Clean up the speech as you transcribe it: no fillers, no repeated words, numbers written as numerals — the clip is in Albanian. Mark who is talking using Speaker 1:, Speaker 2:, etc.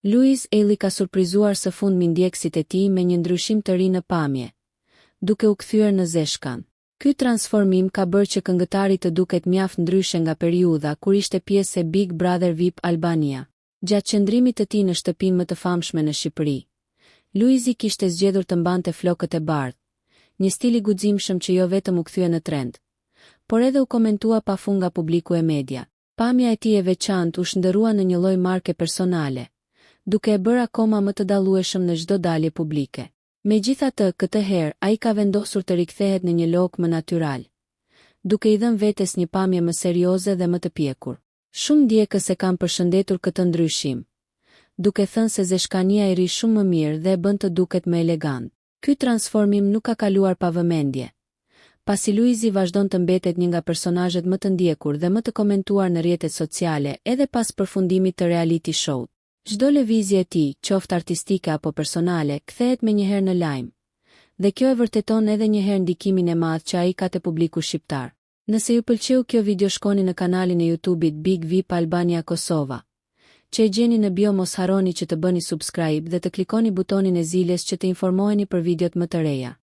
Speaker 1: Luiz Elli ka surprizuar së fundmi ndjekësit e tij me një ndryshim të ri në pamje, duke u kthyer në zeshkan. Ky transformim ka bërë që këngëtari të duket mjaft ndryshe nga periudha kur ishte pjesë e Big Brother VIP Albania. Gjatë qëndrimit të tij në shtëpinë më të famshme në Shqipëri, Luizi kishte zgjedhur të mbante flokët e bardhë, një stil i guximshëm që jo vetëm u kthye në trend, por edhe u komentua pafund nga publiku e media. Pamja e tij e veçantë u shndërrua në një lloj marke personale, duke e bërë akoma më të dallueshëm në çdo dalje publike. Megjithatë, këtë herë ai ka vendosur të rikthehet në një lok më natyral, duke i dhënë vetes një pamje më serioze dhe më të pjekur. Shumë ndjekës e kanë përshëndetur këtë ndryshim, duke thënë se zeshkania i ri shumë më mirë dhe e bën të duket më elegant. Ky transformim nuk ka kaluar pa vëmendje, pasi Luizi vazhdon të mbetet një nga personazhet më të ndjekur dhe më të komentuar në rrjetet sociale edhe pas përfundimit të reality show. Çdo lëvizje e tij, qoftë artistike apo personale, kthehet menjëherë në lajm, dhe kjo e vërteton edhe një herë ndikimin e madh që ai ka te publiku shqiptar. Nëse ju pëlqeu kjo video, shkoni në kanalin e YouTube-it Big VIP Albania Kosova, që e gjeni në bio. Mos harroni që të bëni subscribe dhe të klikoni butonin e zilës që të informoheni për videot më të reja.